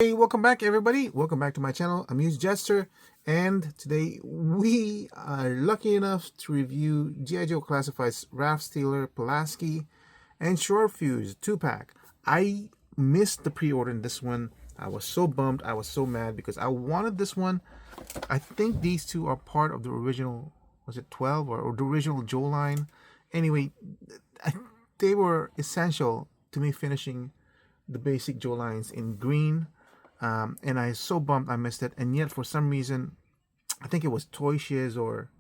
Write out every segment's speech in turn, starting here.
Hey, welcome back everybody. Welcome back to my channel, AmusedJester. And today we are lucky enough to review G.I. Joe Classifieds Raft Stealer, Pulaski, and Shortfuze 2-pack. I missed the pre-order in this one. I was so bummed. I was so mad because I wanted this one. I think these two are part of the original, was it 12 or the original Joe line? Anyway, they were essential to me finishing the basic Joe lines in green. And I was so bummed I missed it. And yet, for some reason, I think it was Toy Shiz or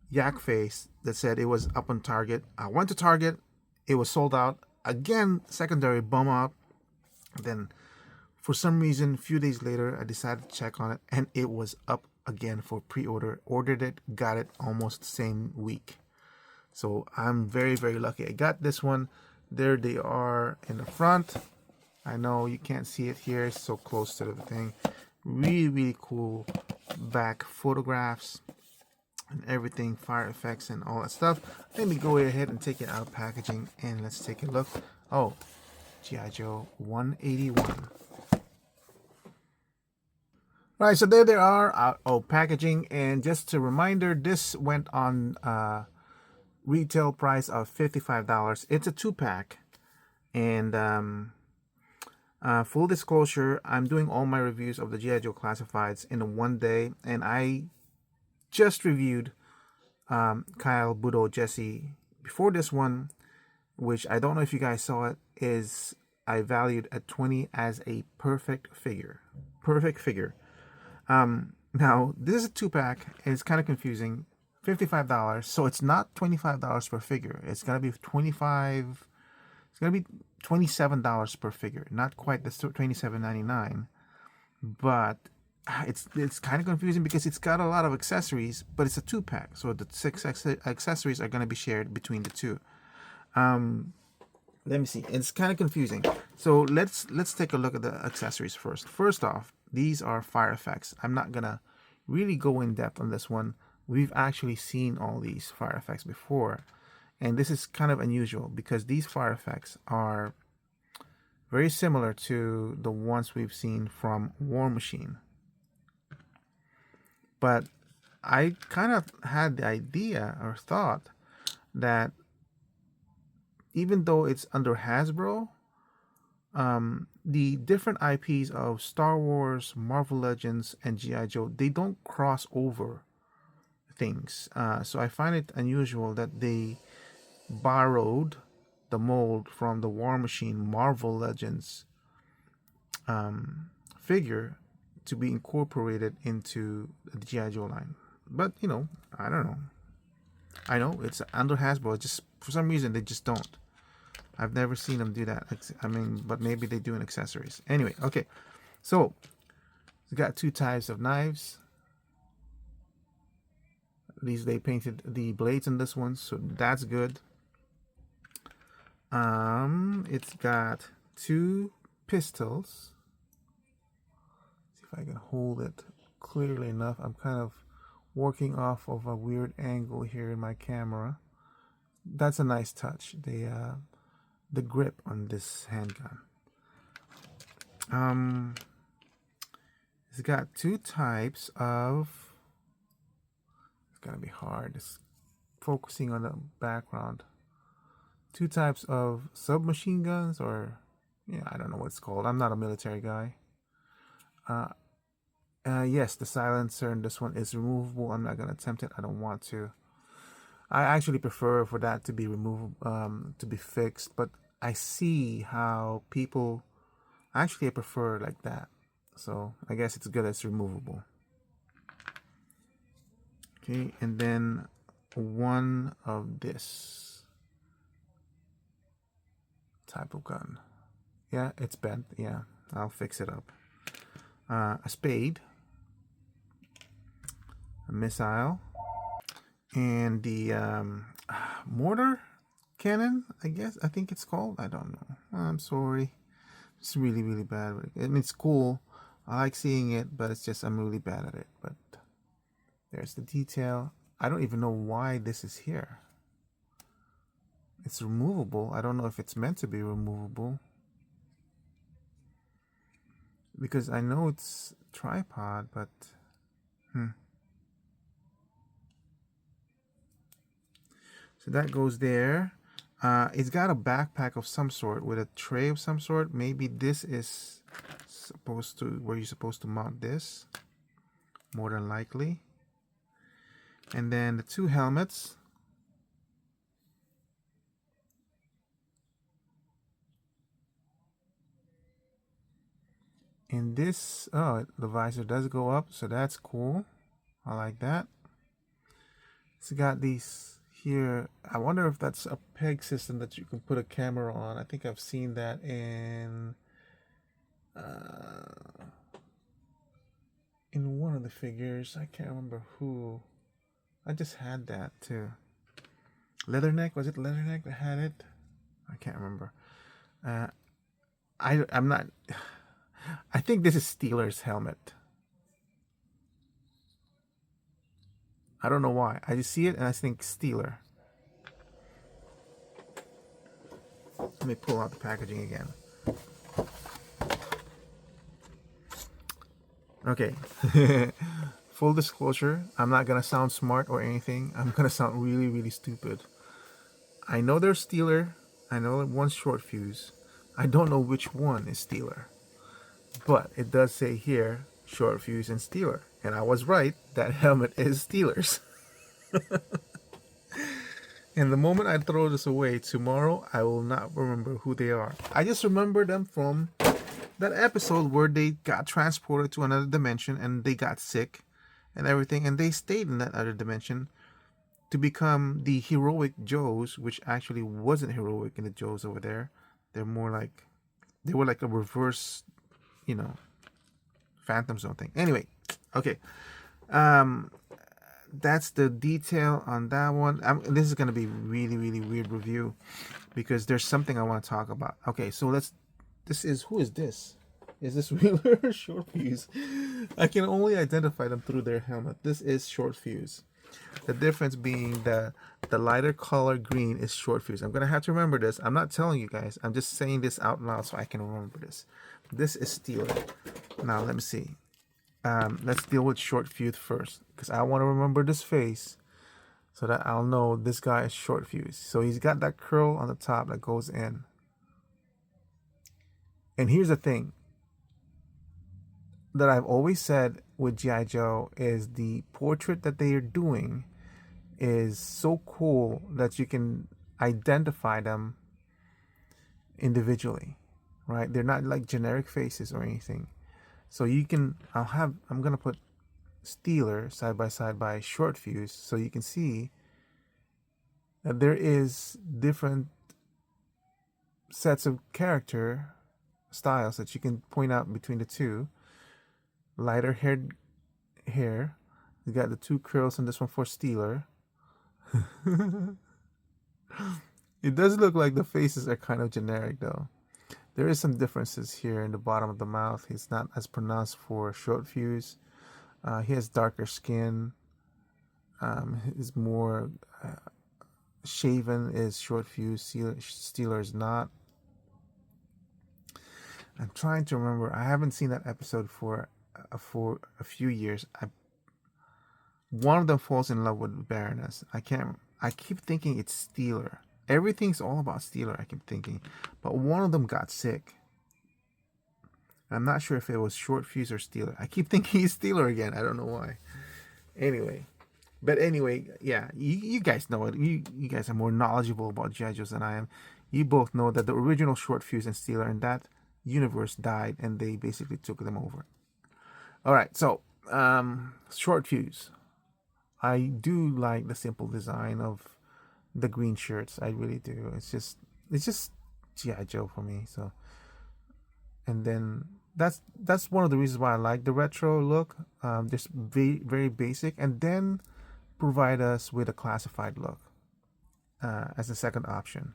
Yak Face that said it was up on Target. I went to Target. It was sold out. Again, secondary bum out. Then, for some reason, a few days later, I decided to check on it. And it was up again for pre-order. Ordered it, got it almost the same week. So I'm very, very lucky. I got this one. There they are in the front. I know you can't see it here. It's so close to the thing. Really, really cool back photographs and everything, fire effects and all that stuff. Let me go ahead and take it out of packaging and let's take a look. Oh, G.I. Joe 181. Right, so there they are out of packaging. And just a reminder, this went on retail price of $55. It's a 2-pack. And full disclosure, I'm doing all my reviews of the G.I. Joe Classifieds in one day, and I just reviewed Kyle, Budo, Jesse before this one, which I don't know if you guys saw it, is I valued at 20 as a perfect figure. Perfect figure. Now, this is a 2-pack, and it's kind of confusing. $55, so it's not $25 per figure. It's gonna be $27 per figure. Not quite the $27.99, but it's kind of confusing because it's got a lot of accessories, but it's a 2-pack, so the 6 accessories are gonna be shared between the two. Let me see. It's kind of confusing. So let's take a look at the accessories first. First off, these are fire effects. I'm not gonna really go in depth on this one. We've actually seen all these fire effects before, and this is kind of unusual because these fire effects are very similar to the ones we've seen from War Machine. But I kind of had the idea or thought that even though it's under Hasbro, the different IPs of Star Wars, Marvel Legends, and G.I. Joe, they don't cross over things. So I find it unusual that they borrowed the mold from the War Machine Marvel Legends figure to be incorporated into the G.I. Joe line. But, you know, I don't know. I know it's under Hasbro. Just for some reason, they just don't. I've never seen them do that. I mean, but maybe they do in accessories. Anyway, okay. So, we got 2 types of knives. They painted the blades in this one, so that's good. It's got 2 pistols. See if I can hold it clearly enough. I'm kind of working off of a weird angle here in my camera. That's a nice touch. The grip on this handgun. It's got 2 types of. It's gonna be hard. It's focusing on the background. 2 types of submachine guns, or yeah, I don't know what it's called. I'm not a military guy. Yes, the silencer in this one is removable. I'm not gonna attempt it. I don't want to. I actually prefer for that to be removable, to be fixed. But I see how people actually prefer like that. So I guess it's good it's removable. Okay, and then one of this type of gun. Yeah, it's bent. Yeah, I'll fix it up. A spade, a missile, and the mortar cannon, I guess. I think it's called. I don't know. I'm sorry. It's really, really bad. I mean, it's cool. I like seeing it, but it's just I'm really bad at it. But there's the detail. I don't even know why this is here. It's removable. I don't know if it's meant to be removable. because I know it's tripod, but So that goes there. It's got a backpack of some sort with a tray of some sort. Maybe this is supposed to, where you're supposed to mount this, more than likely. And then the two helmets. And this, oh, the visor does go up, so that's cool. I like that. It's got these here. I wonder if that's a peg system that you can put a camera on. I think I've seen that in one of the figures. I can't remember who. I just had that too. Leatherneck, was it Leatherneck that had it? I can't remember. I'm not. I think this is Steeler's helmet. I don't know why. I just see it and I think Steeler. Let me pull out the packaging again. Okay. Full disclosure, I'm not gonna sound smart or anything. I'm gonna sound really, really stupid. I know there's Steeler. I know one's Shortfuze. I don't know which one is Steeler. But it does say here, Shortfuze and Steeler. And I was right, that helmet is Steeler's. And the moment I throw this away tomorrow, I will not remember who they are. I just remember them from that episode where they got transported to another dimension and they got sick and everything. And they stayed in that other dimension to become the heroic Joes, which actually wasn't heroic in the Joes over there. They're more like, they were like a reverse, you know, Phantom Zone thing. Anyway, okay. That's the detail on that one. This is going to be really, really weird review because there's something I want to talk about. Okay, so who is this? Is this Wheeler or Shortfuze? I can only identify them through their helmet. This is Shortfuze. The difference being the lighter color green is Shortfuze. I'm going to have to remember this. I'm not telling you guys. I'm just saying this out loud so I can remember this. This is Steeler. Now, let me see. Let's deal with Shortfuze first because I want to remember this face so that I'll know this guy is Shortfuze. So he's got that curl on the top that goes in. And here's the thing that I've always said with G.I. Joe is the portrait that they are doing is so cool that you can identify them individually, right? They're not like generic faces or anything. So you can, I'm going to put Steeler side by Shortfuze so you can see that there is different sets of character styles that you can point out between the two. Lighter hair. You got the two curls on this one for Steeler. It does look like the faces are kind of generic though. There is some differences here in the bottom of the mouth. It's not as pronounced for Shortfuze. He has darker skin. He's more shaven is Shortfuze. Steeler is not. I'm trying to remember. I haven't seen that episode for a few years. One of them falls in love with Baroness. I keep thinking it's Steeler. Everything's all about Steeler, I keep thinking. But one of them got sick. I'm not sure if it was Shortfuze or Steeler. I keep thinking he's Steeler again. I don't know why. Anyway. Yeah, you guys know it. You guys are more knowledgeable about G.I. Joes than I am. You both know that the original Shortfuze and Steeler in that universe died and they basically took them over. Alright, so Shortfuze. I do like the simple design of the green shirts. I really do. It's just G.I. Joe for me. So, and then that's one of the reasons why I like the retro look. Just very, very basic, and then provide us with a classified look as a second option.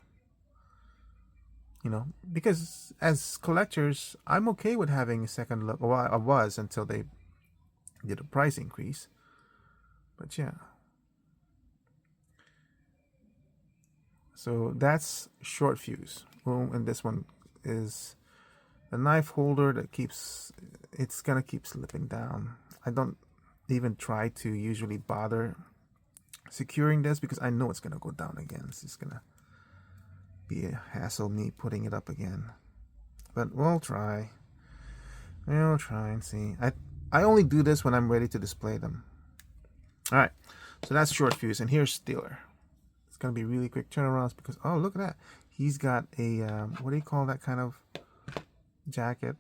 You know, because as collectors, I'm okay with having a second look. Well, I was until they did a price increase. But yeah. So that's Shortfuze. Boom, and this one is the knife holder that keeps, it's gonna keep slipping down. I don't even try to usually bother securing this because I know it's gonna go down again. It's just gonna be a hassle me putting it up again. But we'll try. We'll try and see. I only do this when I'm ready to display them. All right, so that's Shortfuze, and here's Steeler. It's gonna be really quick turnarounds because, oh, look at that. He's got a what do you call that kind of jacket?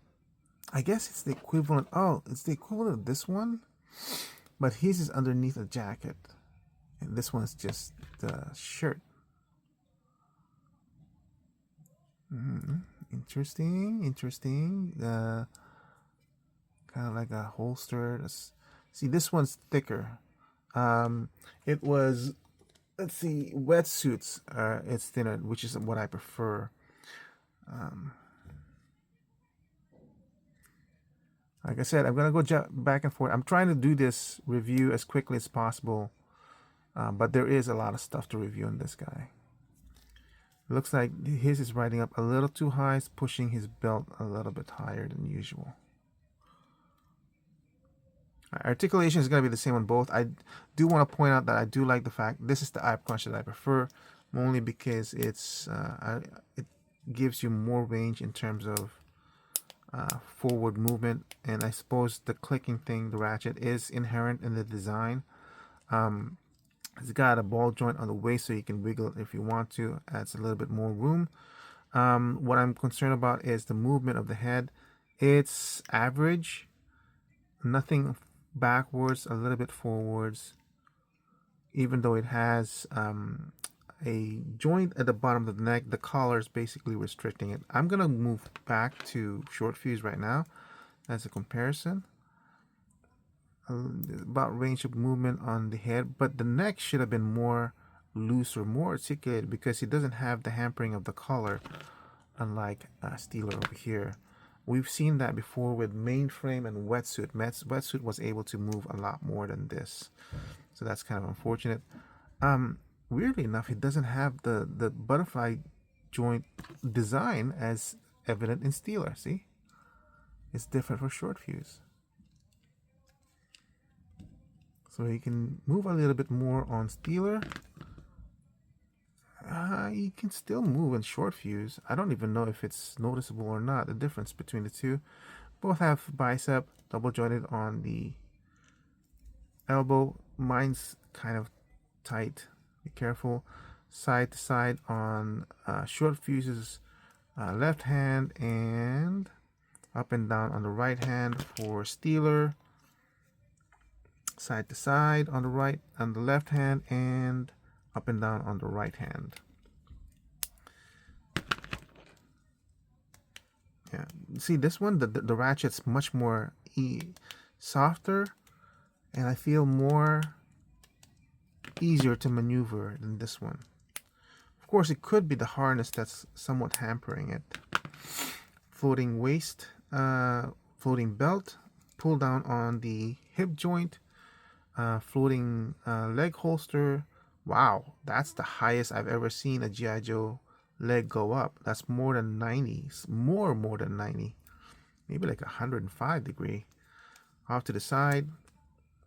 I guess it's the equivalent. Oh, it's the equivalent of this one, but his is underneath a jacket, and this one is just the shirt. Interesting, interesting. Kind of like a holster. See, this one's thicker. It was, let's see, wetsuits. It's thinner, which is what I prefer. Like I said, I'm gonna go back and forth. I'm trying to do this review as quickly as possible, but there is a lot of stuff to review on this guy. It looks like his is riding up a little too high. It's pushing his belt a little bit higher than usual. Articulation is going to be the same on both. I do want to point out that I do like the fact this is the eye crunch that I prefer, only because it's it gives you more range in terms of forward movement, and I suppose the clicking thing, the ratchet, is inherent in the design. It's got a ball joint on the waist so you can wiggle it if you want to. Adds a little bit more room. What I'm concerned about is the movement of the head. It's average, nothing backwards, a little bit forwards, even though it has a joint at the bottom of the neck. The collar is basically restricting it. I'm gonna move back to Shortfuze right now as a comparison. About range of movement on the head, but the neck should have been more loose or more articulated because it doesn't have the hampering of the collar, unlike Steeler over here. We've seen that before with mainframe and wetsuit. Wetsuit was able to move a lot more than this, so that's kind of unfortunate. Weirdly enough, it doesn't have the butterfly joint design as evident in Steeler. See, it's different for Shortfuze. So you can move a little bit more on Steeler. You can still move in Shortfuze. I don't even know if it's noticeable or not, the difference between the two. Both have bicep, double jointed on the elbow. Mine's kind of tight. Be careful. Side to side on Shortfuze's left hand, and up and down on the right hand for Steeler. Side to side on the right, on the left hand, and up and down on the right hand. Yeah, see this one, the ratchet's much more softer, and I feel more easier to maneuver than this one. Of course, it could be the harness that's somewhat hampering it. Floating waist, floating belt, pull down on the hip joint. Floating leg holster. Wow, that's the highest I've ever seen a G.I. Joe leg go up. That's more than 90, more than 90, maybe like 105 degree. Off to the side,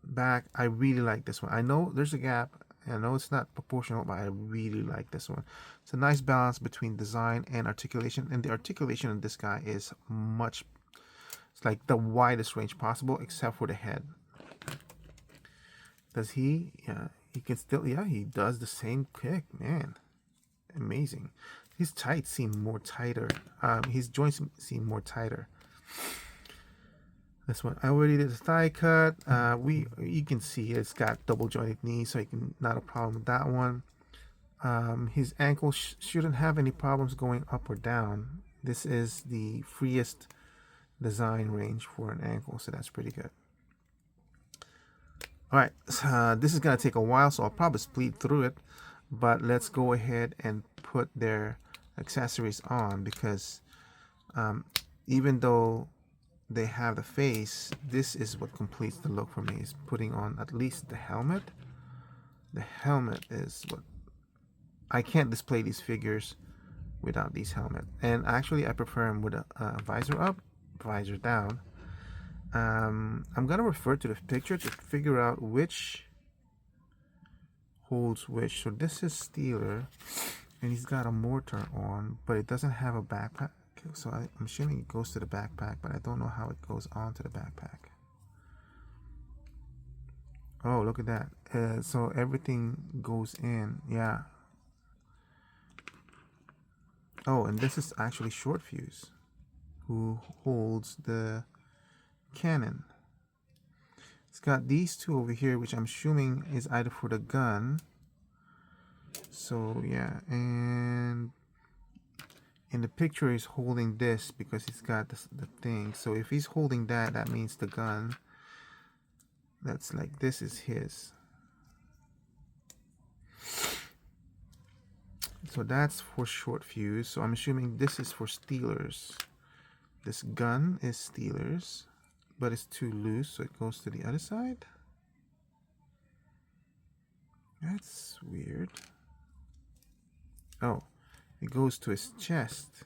back. I really like this one. I know there's a gap. I know it's not proportional, but I really like this one. It's a nice balance between design and articulation, and the articulation in this guy is much, it's like the widest range possible except for the head. Does he? Yeah, he can still. Yeah, he does the same kick. Man, amazing. His tights seem more tighter. His joints seem more tighter. This one, I already did a thigh cut. You can see it's got double jointed knees, so you can, not a problem with that one. His ankle shouldn't have any problems going up or down. This is the freest design range for an ankle, so that's pretty good. All right, this is going to take a while, so I'll probably speed through it. But let's go ahead and put their accessories on, because even though they have the face, this is what completes the look for me, is putting on at least the helmet. The helmet is what... I can't display these figures without these helmet. And actually, I prefer them with a visor up, visor down. I'm gonna refer to the picture to figure out which holds which. So this is Steeler, and he's got a mortar on, but it doesn't have a backpack. So I'm assuming it goes to the backpack, but I don't know how it goes onto the backpack. Oh, look at that. So everything goes in. Yeah. Oh, and this is actually Shortfuze, who holds the cannon. It's got these two over here, which I'm assuming is either for the gun. So yeah, and in the picture he's holding this because he's got the thing. So if he's holding that, that means the gun. That's like, this is his. So that's for Shortfuze. So I'm assuming this is for Steelers. This gun is Steelers, but it's too loose, so it goes to the other side. That's weird. Oh, it goes to his chest.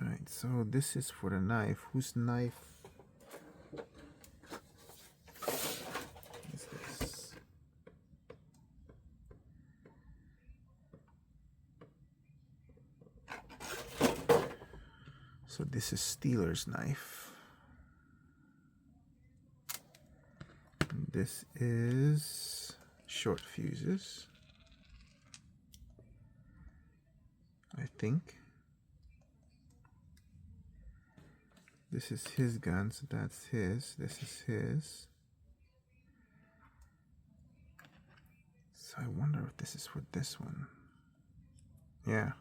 Alright, so this is for the knife. Whose knife is this? So this is Steeler's knife. And this is Shortfuze's, I think. This is his gun, so that's his. This is his. So I wonder if this is for this one. Yeah.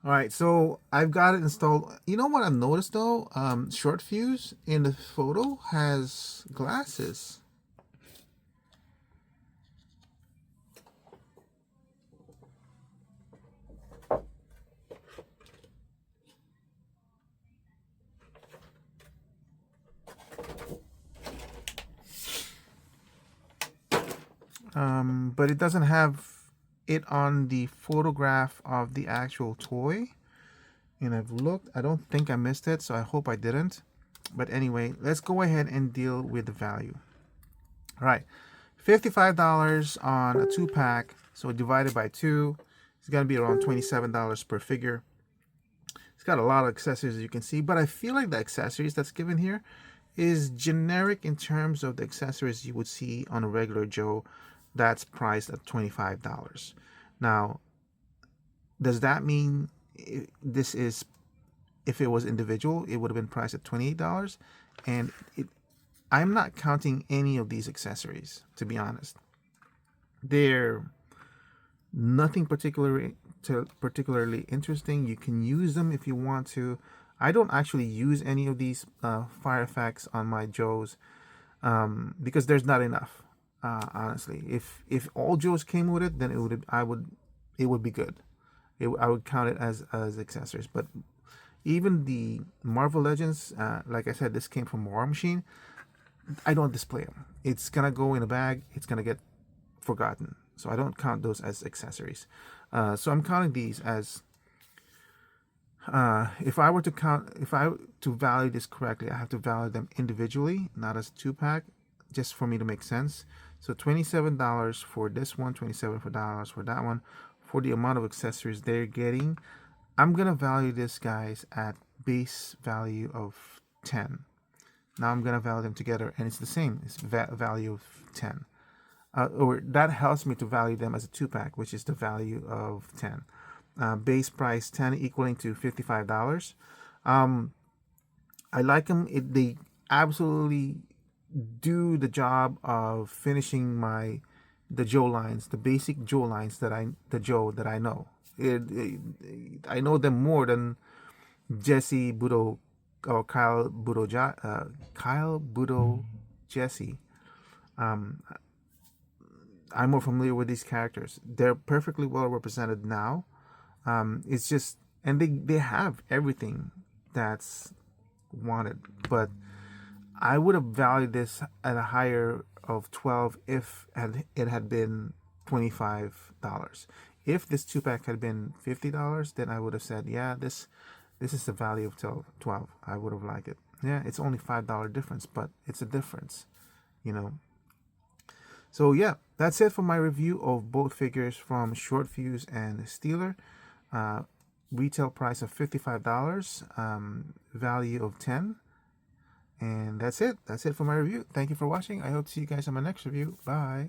All right, so I've got it installed. You know what I've noticed though? Shortfuze in the photo has glasses. But it doesn't have it on the photograph of the actual toy. And I've looked, I don't think I missed it, so I hope I didn't. But anyway, let's go ahead and deal with the value. All right, $55 on a 2-pack, so divided by 2, it's gonna be around $27 per figure. It's got a lot of accessories, as you can see, but I feel like the accessories that's given here is generic in terms of the accessories you would see on a regular Joe that's priced at $25. Now, does that mean this is if it was individual, it would have been priced at $28. And I'm not counting any of these accessories, to be honest. They're nothing particularly interesting. You can use them if you want to. I don't actually use any of these fire effects on my Joes because there's not enough. Honestly, if all Joes came with it, then it would be good. I would count it as accessories. But even the Marvel Legends, like I said, this came from War Machine. I don't display them. It's gonna go in a bag. It's gonna get forgotten. So I don't count those as accessories. So I'm counting these as if I were to value this correctly, I have to value them individually, not as a 2-pack, just for me to make sense. So $27 for this one, $27 for that one, for the amount of accessories they're getting. I'm gonna value this, guys, at base value of 10. Now I'm gonna value them together, and it's the same. It's value of 10. Or that helps me to value them as a 2-pack, which is the value of 10. Base price 10 equaling to $55. I like them. They absolutely do the job of finishing the Joe lines, the basic Joe lines that I know. I know them more than Jesse Budo or Kyle Budo Jesse. I'm more familiar with these characters. They're perfectly well represented now. It's just, and they have everything that's wanted. But I would have valued this at a higher of 12 if it had been $25. If this 2-pack had been $50, then I would have said, yeah, this is the value of 12. I would have liked it. Yeah, it's only $5 difference, but it's a difference, you know. So yeah, that's it for my review of both figures from Shortfuze and Steeler. Retail price of $55, value of 10. And that's it. That's it for my review. Thank you for watching. I hope to see you guys on my next review. Bye.